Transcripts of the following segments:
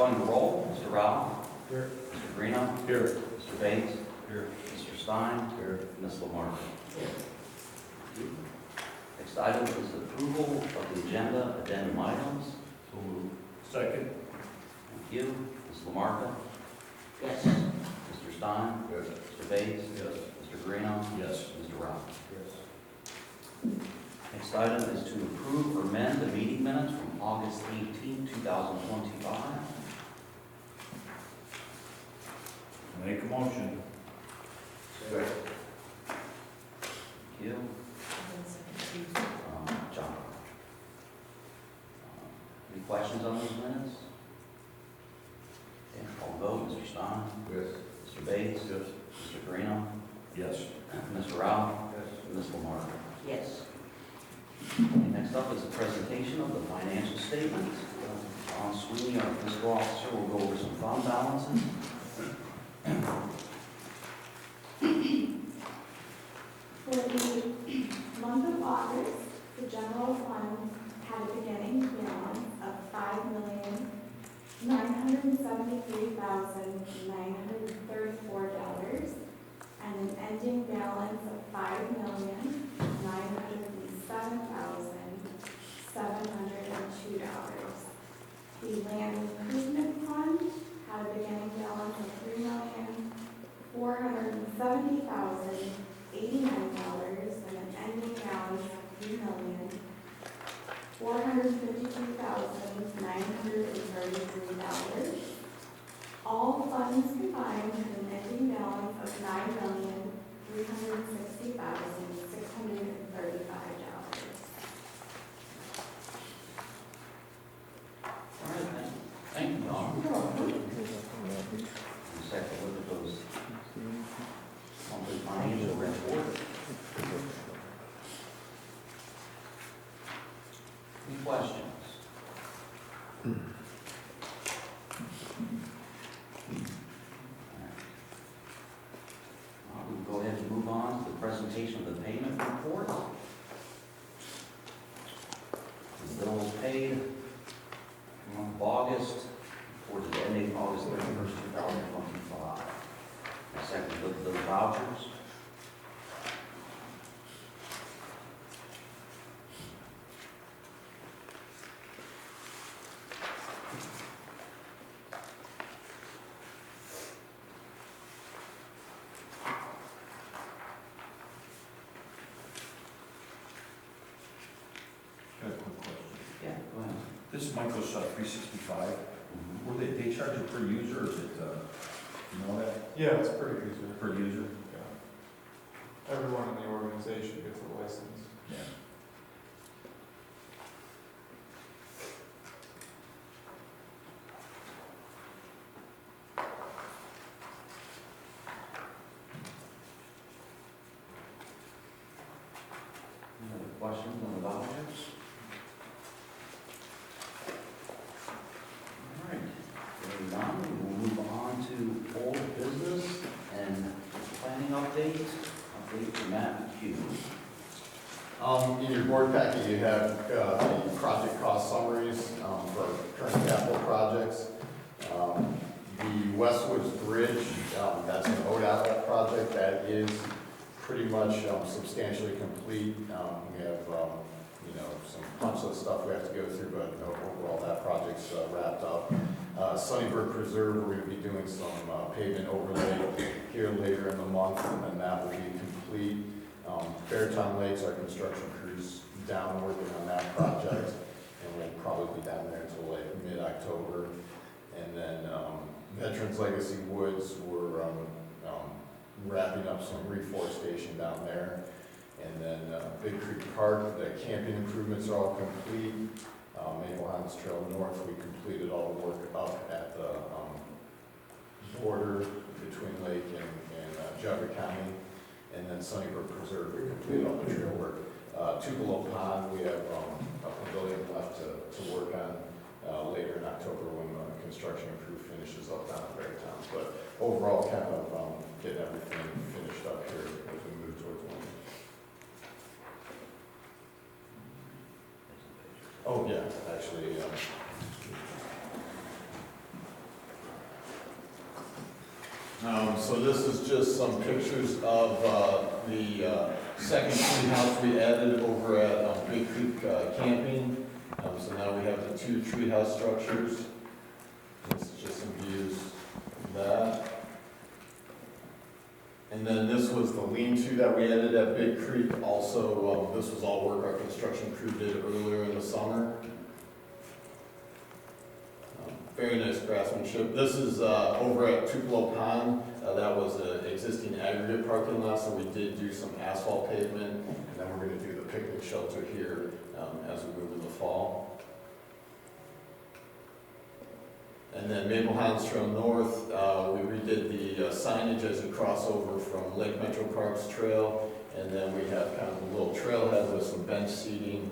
calling the roll. Mr. Rao? Here. Mr. Greeno? Here. Mr. Bates? Here. Mr. Stein? Here. Ms. Lamarcus? Next item is approval of the agenda, addendum items. So moved. Second. Thank you. Ms. Lamarcus? Yes. Mr. Stein? Yes. Mr. Bates? Yes. Mr. Greeno? Yes. Mr. Rao? Yes. Next item is to approve or amend the meeting minutes from August 18, 2025. Make a motion. Thank you. John. Any questions on those minutes? Okay, call the vote. Mr. Stein? Yes. Mr. Bates? Yes. Mr. Greeno? Yes. Mr. Rao? Yes. Ms. Lamarcus? Yes. Okay, next up is a presentation of the financial statement. John Sweeney, our fiscal officer, will go over some fund balances. For the month of August, the general fund had a beginning balance of $5,973,934 and an ending balance of $5,907,702. The land improvement fund had a beginning balance of $3,470,089 and an ending balance of $3,452,933. All funds combined had an ending balance of $9,360,635. All right, thank you, John. You're welcome. Let's take a look at those monthly financial reports. Any questions? We'll go ahead and move on to the presentation of the payment report. The bills paid in the month of August for the ending August 31st, 2025. Second, look at those vouchers. Got a quick question. Yeah, go ahead. This is Microsoft 365. Were they charge it per user, or is it, you know that, Yeah, it's pretty easy. per user? Yeah. Everyone in the organization gets a license. Yeah. Any other questions on the vouchers? All right, moving on, we will move on to old business and planning update from Matt McHugh. In your board packet, you have the project cost summaries for current capital projects. The Westwoods Bridge, that's an ODOT outlet project that is pretty much substantially complete. We have, some punch list stuff we have to go through, but overall that project's wrapped up. Sunnybrook Preserve, we're going to be doing some pavement overlay here later in the month, and then that will be complete. Fairtown Lakes, our construction crews down working on that project, and we'll probably be down there until like mid-October. And then Veterans Legacy Woods, we're wrapping up some reforestation down there. And then Big Creek Park, the camping improvements are all complete. Maple Highlands Trail North, we completed all the work up at the border between Lake and Jogga County. And then Sunnybrook Preserve, we completed all the trail work. Tupelo Pond, we have a pavilion left to work on later in October when the construction crew finishes up down at Beartown. But overall, kind of getting everything finished up here as we move towards winter. Oh yeah, actually, So this is just some pictures of the second tree house we added over at Big Creek Camping. So now we have the 2 tree house structures. This is just some views of that. And then this was the lean-to that we added at Big Creek. Also, this was all work our construction crew did earlier in the summer. Very nice craftsmanship. This is over at Tupelo Pond. That was an existing aggregate parking lot, so we did do some asphalt pavement, and then we're going to do the picnic shelter here as we move in the fall. And then Maple Highlands Trail North, we redid the signage as you cross over from Lake Metro Parks Trail, and then we have kind of a little trailhead with some bench seating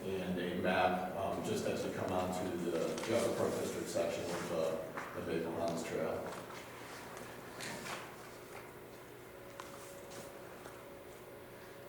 and a map just as you come onto the Geauga Park District section of the Maple Highlands Trail.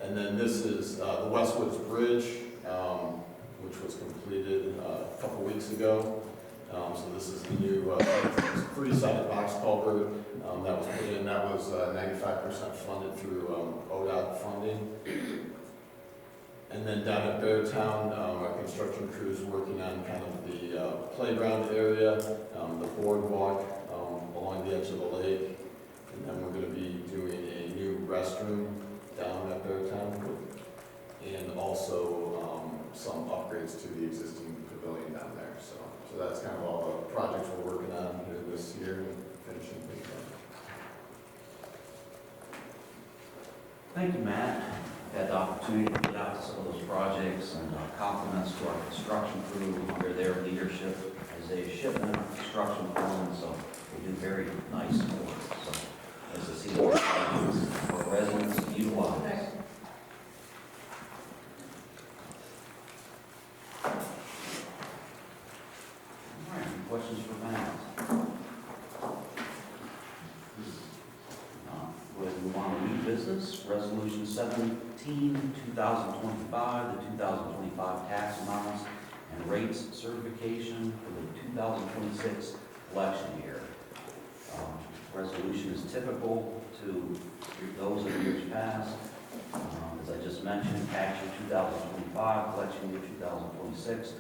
And then this is the Westwoods Bridge, which was completed a couple weeks ago. So this is the new 3-sided box culvert that was put in. That was 95% funded through ODOT funding. And then down at Beartown, our construction crew is working on kind of the playground area, the boardwalk along the edge of the lake. And then we're going to be doing a new restroom down at Beartown. And also some upgrades to the existing pavilion down there. So that's kind of all the projects we're working on here this year and finishing things up. Thank you, Matt. Had the opportunity to get out some of those projects and compliments to our construction crew under their leadership as a shipment of construction foreman, so they do very nice work. So as to see those projects for residents to utilize. All right, any questions for Matt? We'll move on to new business, resolution 17, 2025, the 2025 tax amounts and rates certification for the 2026 election year. Resolution is typical to those of years past. As I just mentioned, tax year 2025, election year 2026.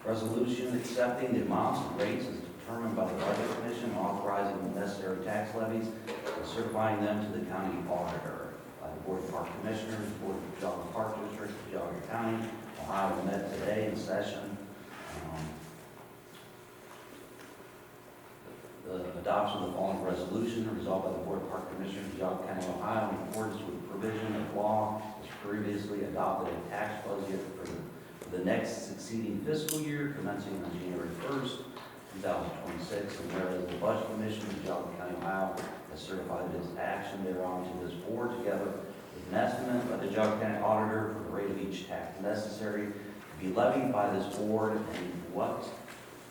Resolution accepting the amounts and rates as determined by the Budget Commission, authorizing the necessary tax levies, and certifying them to the county auditor. By the Board of Park Commissioners, the Board of Geauga Park District, Geauga County, Ohio, met today in session. The adoption of the following resolution, resolved by the Board of Park Commissioners, Geauga County, Ohio, in accordance with the provision of law, as previously adopted a tax budget for the next succeeding fiscal year, commencing on January 1st, 2026, and whereas the Budget Commission of Geauga County, Ohio, has certified its action thereon to this board, together with an estimate by the Geauga County Auditor for the rate of each tax necessary to be levied by this board, and what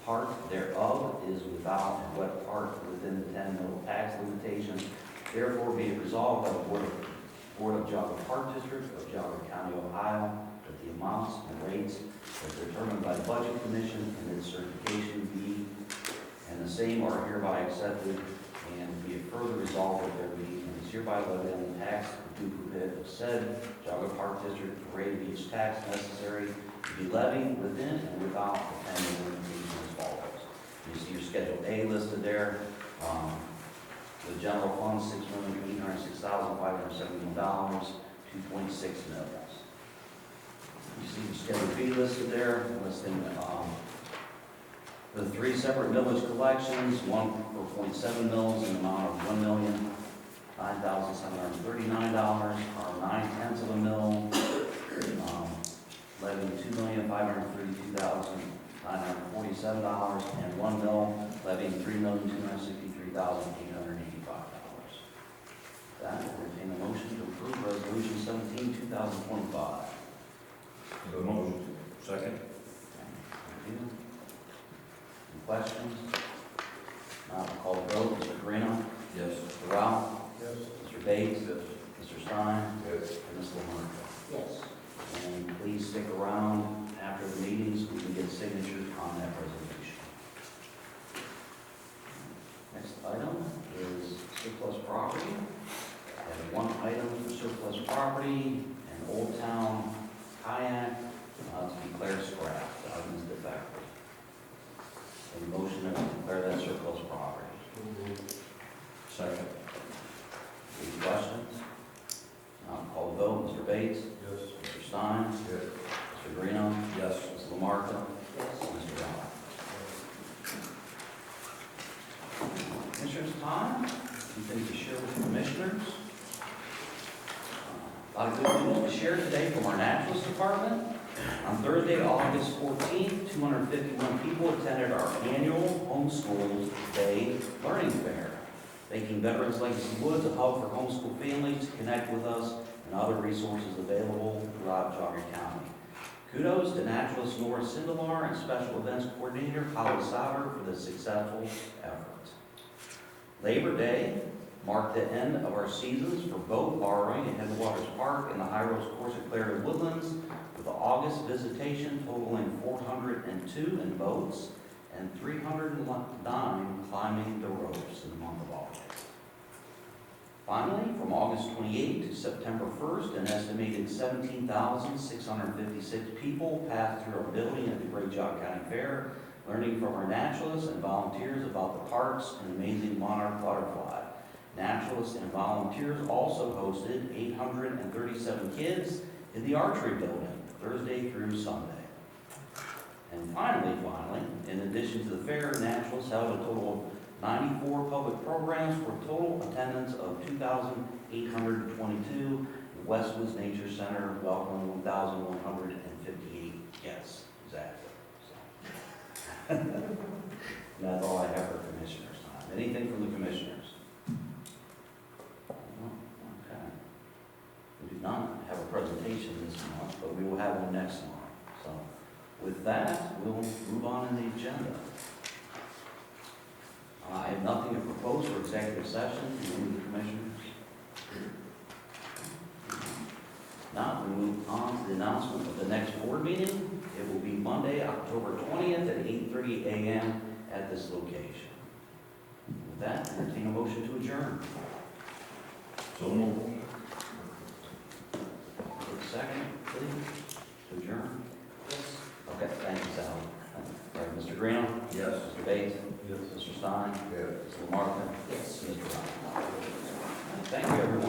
part thereof is without, and what part within the 10 mil tax limitations. Therefore, be it resolved by the Board of Geauga Park District of Geauga County, Ohio, that the amounts and rates as determined by the Budget Commission and its certification be, and the same are hereby accepted, and be it further resolved that there be, and is hereby levied on the tax duplicate of said Geauga Park District, the rate of each tax necessary to be levied within and without the 10 mil limitation as follows. You see your Schedule A listed there. The general fund, $6,806,571, 2.6 mils. You see the Schedule B listed there, listing the 3 separate millage collections, one for 0.7 mils in the amount of $1,009,739, or 9/10 of a mil, levying $2,532,947, and 1 mil, levying $3,263,885. That will entertain a motion to approve Resolution 17, 2025. So moved. Second? Thank you. Any questions? Now, we'll call the vote. Mr. Carino? Yes. Mr. Ralph? Yes. Mr. Bates? Yes. Mr. Stein? Yes. And Ms. Lamont? Yes. And please stick around after the meetings, we can get signatures on that resolution. Next item is surplus declare that surplus property. Second. Any questions? I'll call the vote. Mr. Bates? Yes. Mr. Stein? Yes. Mr. Greeno? Yes. Ms. Lamarcus? Mr. Rock? Commissioners, time? Anything to share with the commissioners? A lot of good news to share today from our naturalist department. On Thursday, August 14th, 251 people attended our annual Homeschool Day Learning Fair, making Veterans Legacy Woods a hub for homeschool families to connect with us and other resources available throughout Geauga County. Kudos to naturalist Nora Sindelar and Special Events Coordinator Holly Sauer for this successful effort. Labor Day marked the end of our seasons for boat borrowing at Headwaters Park and the High Rose Course at Clarendon Woodlands, with the August visitation totaling 402 in boats and 309 climbing the ropes in the month of August. Finally, from August 28th to September 1st, an estimated 17,656 people passed through our building at the Great Geauga County Fair, learning from our naturalists and volunteers about the parks and amazing monarch butterfly. Naturalists and volunteers also hosted 837 kids in the archery building, Thursday through Sunday. And finally, in addition to the fair, naturalists held a total of 94 public programs for a total attendance of 2,822. Westwoods Nature Center welcomed 1,158 guests, exactly. So. That's all I have for commissioners' time. Anything from the commissioners? Okay. We do not have a presentation this month, but we will have one next month. So with that, we'll move on in the agenda. I have nothing to propose for executive session from any of the commissioners. Now, we move on to the announcement of the next board meeting. It will be Monday, October 20th at 8:30 a.m. at this location. With that, entertain a motion to adjourn. So moved. Take a second, please, to adjourn. Okay, thank you, Sally. All right, Mr. Greeno? Yes. Mr. Bates? Yes. Mr. Stein? Yes. Mr. Lamarcus? Yes. Mr. Rock? Thank you, everyone.